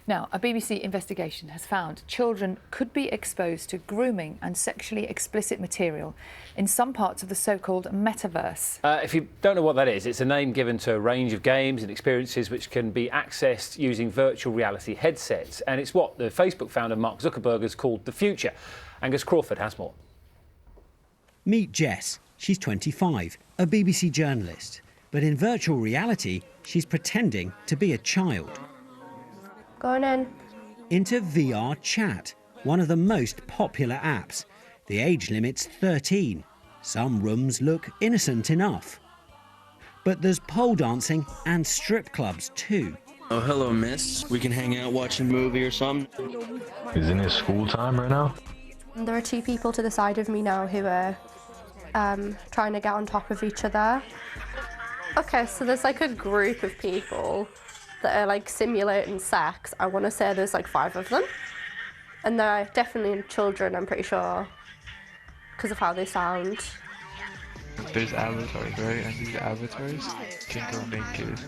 Now, a BBC investigation has found children could be exposed to grooming and sexually explicit material in some parts of the so-called metaverse. If you don't know what that is, it's a name given to a range of games and experiences which can be accessed using virtual reality headsets. And it's what the Facebook founder Mark Zuckerberg has called the future. Angus Crawford has more. Meet Jess. She's 25, a BBC journalist. But in virtual reality, she's pretending to be a child. Going in. Into VR Chat, one of the most popular apps. The age limit's 13. Some rooms look innocent enough. But there's pole dancing and strip clubs too. Oh, hello, miss. We can hang out, watch a movie or something. Isn't it school time right now? There are two people to the side of me now who are trying to get on top of each other. Okay, so there's like a group of people that are like simulating sex. I want to say there's like 5 of them. And they're definitely children, I'm pretty sure, because of how they sound. There's avatars, right? And these avatars can go naked.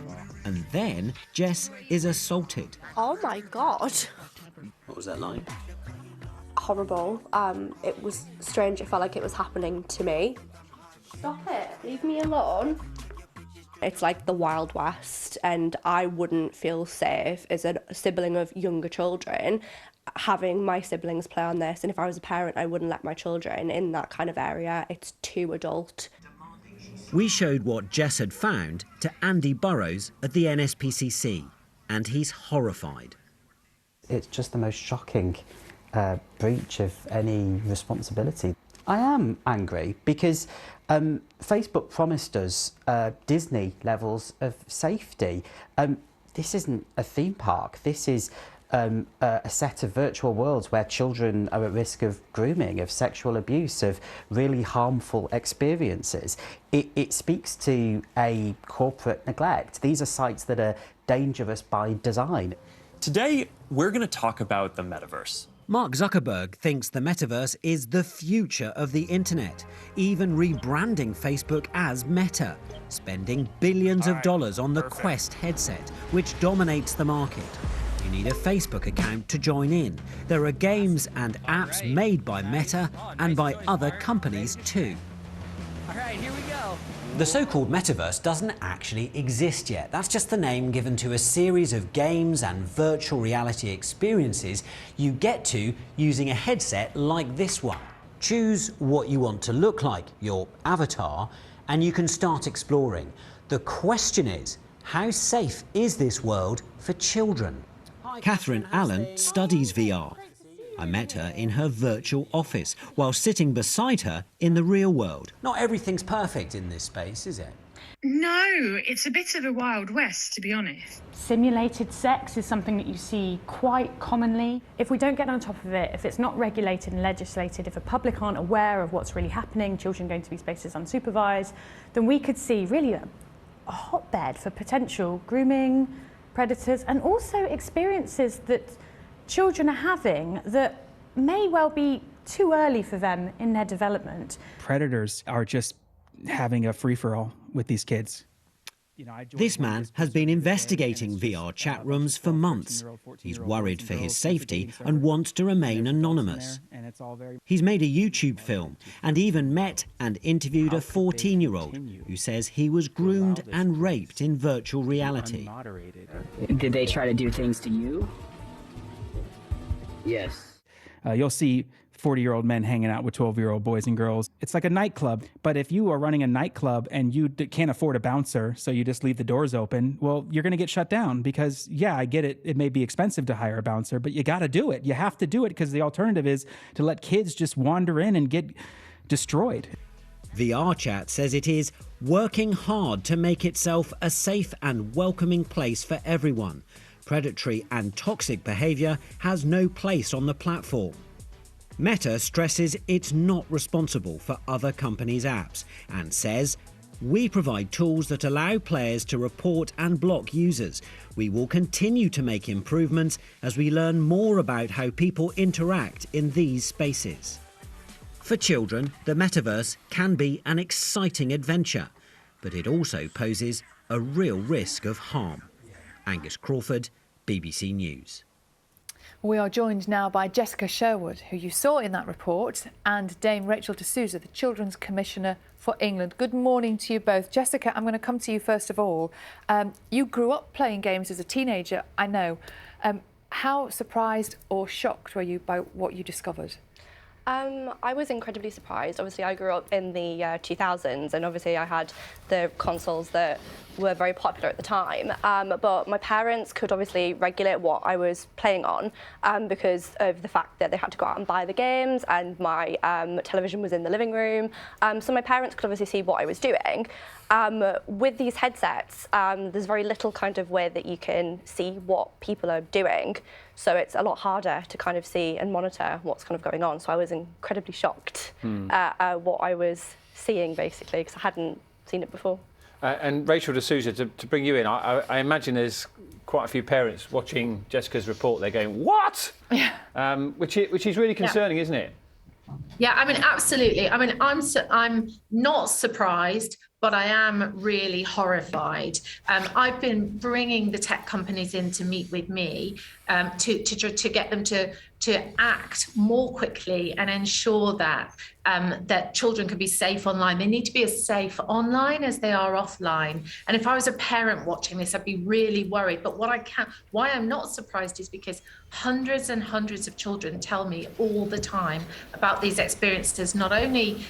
And then Jess is assaulted. Oh my God. What was that like? Horrible. It was strange. It felt like it was happening to me. Stop it. Leave me alone. It's like the Wild West, and I wouldn't feel safe as a sibling of younger children having my siblings play on this. And if I was a parent, I wouldn't let my children in that kind of area. It's too adult. We showed what Jess had found to Andy Burrows at the NSPCC, and he's horrified. It's just the most shocking breach of any responsibility. I am angry because Facebook promised us Disney levels of safety. This isn't a theme park. This is a set of virtual worlds where children are at risk of grooming, of sexual abuse, of really harmful experiences. It speaks to a corporate neglect. These are sites that are dangerous by design. Today, we're going to talk about the metaverse. Mark Zuckerberg thinks the metaverse is the future of the internet, even rebranding Facebook as Meta, spending billions of dollars on the Quest headset, which dominates the market. You need a Facebook account to join in. There are games and apps made by Meta and by other companies too. All right, here we go. The so-called metaverse doesn't actually exist yet. That's just the name given to a series of games and virtual reality experiences you get to using a headset like this one. Choose what you want to look like, your avatar, and you can start exploring. The question is, how safe is this world for children? Catherine Allen studies VR. I met her in her virtual office while sitting beside her in the real world. Not everything's perfect in this space, is it? No, it's a bit of a Wild West, to be honest. Simulated sex is something that you see quite commonly. If we don't get on top of it, if it's not regulated and legislated, if the public aren't aware of what's really happening, children going to these spaces unsupervised, then we could see really a hotbed for potential grooming, predators, and also experiences that children are having that may well be too early for them in their development. Predators are just having a free-for-all with these kids. This man has been investigating VR chat rooms for months. He's worried for his safety and wants to remain anonymous. He's made a YouTube film and even met and interviewed a 14-year-old who says he was groomed and raped in virtual reality. Did they try to do things to you? Yes. You'll see 40-year-old men hanging out with 12-year-old boys and girls. It's like a nightclub, but if you are running a nightclub and you can't afford a bouncer, so you just leave the doors open, well, you're going to get shut down because, yeah, I get it. It may be expensive to hire a bouncer, but you got to do it. You have to do it because the alternative is to let kids just wander in and get destroyed. VR Chat says it is working hard to make itself a safe and welcoming place for everyone. Predatory and toxic behaviour has no place on the platform. Meta stresses it's not responsible for other companies' apps and says, "We provide tools that allow players to report and block users. We will continue to make improvements as we learn more about how people interact in these spaces." For children, the metaverse can be an exciting adventure, but it also poses a real risk of harm. Angus Crawford, BBC News. We are joined now by Jessica Sherwood, who you saw in that report, and Dame Rachel D'Souza, the Children's Commissioner for England. Good morning to you both. Jessica, I'm going to come to you first of all. You grew up playing games as a teenager, I know. How surprised or shocked were you by what you discovered? I was incredibly surprised. Obviously, I grew up in the 2000s, and obviously I had the consoles that were very popular at the time. But my parents could obviously regulate what I was playing on because of the fact that they had to go out and buy the games, and my television was in the living room. So my parents could obviously see what I was doing. With these headsets, there's very little kind of way that you can see what people are doing. So it's a lot harder to kind of see and monitor what's kind of going on. So I was incredibly shocked at what I was seeing, basically, because I hadn't seen it before. And Rachel D'Souza, to bring you in, I imagine there's quite a few parents watching Jessica's report. They're going, "What?" Yeah. Which is really concerning, isn't it? Yeah, I mean, absolutely. I mean, I'm not surprised, but I am really horrified. I've been bringing the tech companies in to meet with me to get them to act more quickly and ensure that that children can be safe online. They need to be as safe online as they are offline. And if I was a parent watching this, I'd be really worried. But why I'm not surprised is because hundreds and hundreds of children tell me all the time about these experiences. It's not only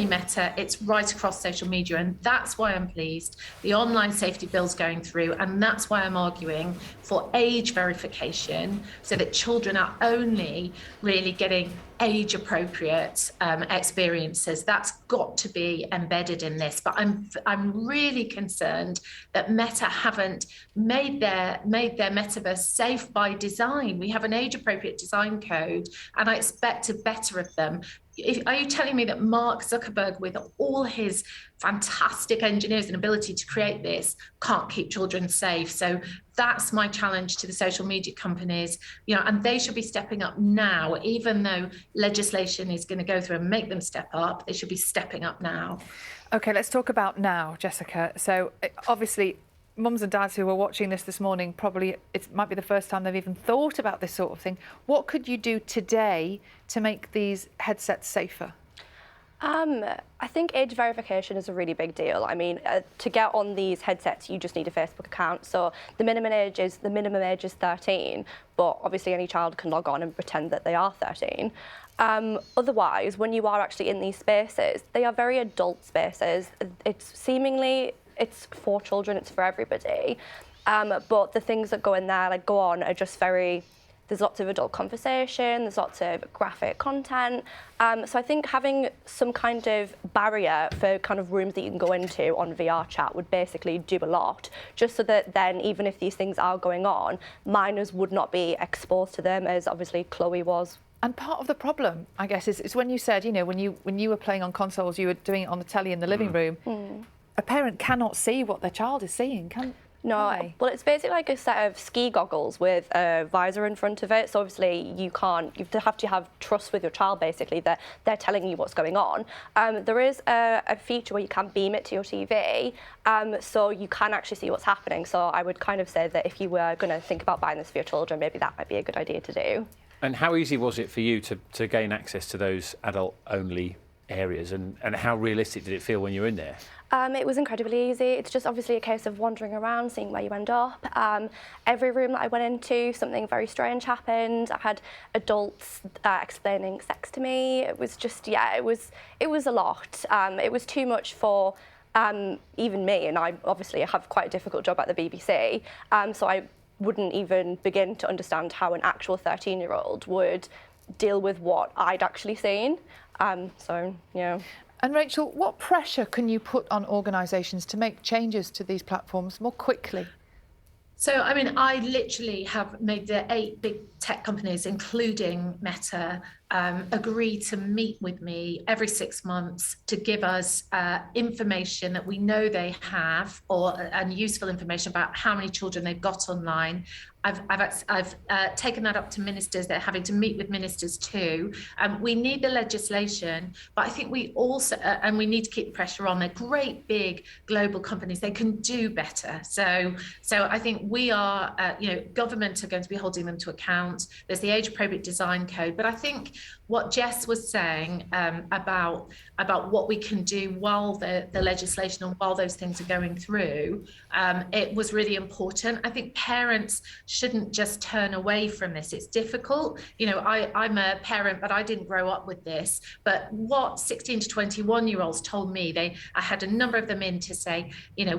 Meta, it's right across social media. And that's why I'm pleased the online safety bill's going through. And that's why I'm arguing for age verification so that children are only really getting age-appropriate experiences. That's got to be embedded in this. But I'm really concerned that Meta haven't made their metaverse safe by design. We have an age-appropriate design code, and I expect a better of them. Are you telling me that Mark Zuckerberg, with all his fantastic engineers and ability to create this, can't keep children safe? So that's my challenge to the social media companies, and they should be stepping up now, even though legislation is going to go through and make them step up. They should be stepping up now. OK, let's talk about now, Jessica. So obviously, mums and dads who were watching this morning, probably it might be the first time they've even thought about this sort of thing. What could you do today to make these headsets safer? I think age verification is a really big deal. I mean, to get on these headsets, you just need a Facebook account. So the minimum age is 13, but obviously any child can log on and pretend that they are 13. Otherwise, when you are actually in these spaces, they are very adult spaces. It's for children, it's for everybody. But the things that go in there, go on, are just there's lots of adult conversation, there's lots of graphic content. So I think having some kind of barrier for kind of rooms that you can go into on VR chat would basically do a lot, just so that then, even if these things are going on, minors would not be exposed to them, as obviously Chloe was. And part of the problem, I guess, is when you said, when you were playing on consoles, you were doing it on the telly in the living room. A parent cannot see what their child is seeing, can they? Well, it's basically like a set of ski goggles with a visor in front of it. So obviously you have to have trust with your child, basically, that they're telling you what's going on. There is a feature where you can beam it to your TV, so you can actually see what's happening. So I would kind of say that if you were going to think about buying this for your children, maybe that might be a good idea to do. And how easy was it for you to gain access to those adult-only areas, and how realistic did it feel when you were in there? It was incredibly easy. It's just obviously a case of wandering around, seeing where you end up. Every room that I went into, something very strange happened. I had adults explaining sex to me. It was just, it was a lot. It was too much for even me, and I obviously have quite a difficult job at the BBC, so I wouldn't even begin to understand how an actual 13-year-old would deal with what I'd actually seen. And Rachel, what pressure can you put on organisations to make changes to these platforms more quickly? So, I mean, I literally have made the 8 big tech companies, including Meta, agree to meet with me every 6 months to give us information that we know they have, and useful information about how many children they've got online. I've taken that up to ministers. They're having to meet with ministers too. We need the legislation, but I think we also, and we need to keep the pressure on. They're great big global companies. They can do better. So I think we are, government are going to be holding them to account. There's the age appropriate design code, but I think what Jess was saying about what we can do while the legislation and while those things are going through, it was really important. I think parents shouldn't just turn away from this. It's difficult. I'm a parent, but I didn't grow up with this. But what 16 to 21-year-olds told me, I had a number of them in to say,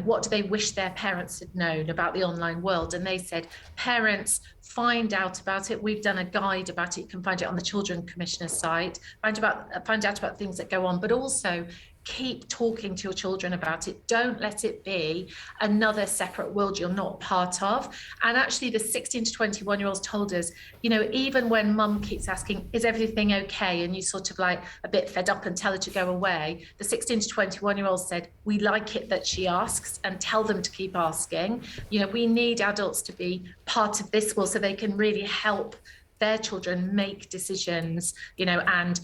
what do they wish their parents had known about the online world? And they said, parents, find out about it. We've done a guide about it. You can find it on the Children Commissioner's site. Find out about things that go on, but also keep talking to your children about it. Don't let it be another separate world you're not part of. And actually the 16 to 21-year-olds told us, even when mum keeps asking, is everything okay? And you sort of like a bit fed up and tell her to go away. The 16 to 21-year-olds said, we like it that she asks, and tell them to keep asking. We need adults to be part of this world so they can really help their children make decisions, and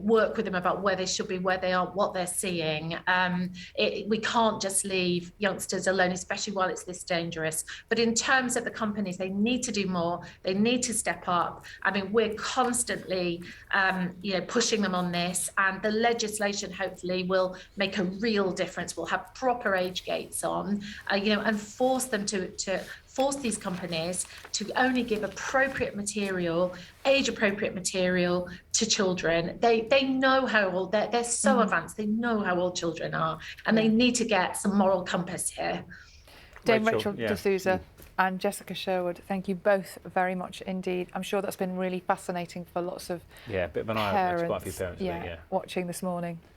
work with them about where they should be, where they are, what they're seeing. We can't just leave youngsters alone, especially while it's this dangerous. But in terms of the companies, they need to do more. They need to step up. I mean, we're constantly, pushing them on this, and the legislation hopefully will make a real difference. We'll have proper age gates on, and force them to force these companies to only give appropriate material, age-appropriate material to children. They know how old, they're so advanced, they know how old children are, and they need to get some moral compass here. Dame Rachel D'Souza and Jessica Sherwood, thank you both very much indeed. I'm sure that's been really fascinating for lots of a bit of an eye-opener to quite a few parents, watching this morning.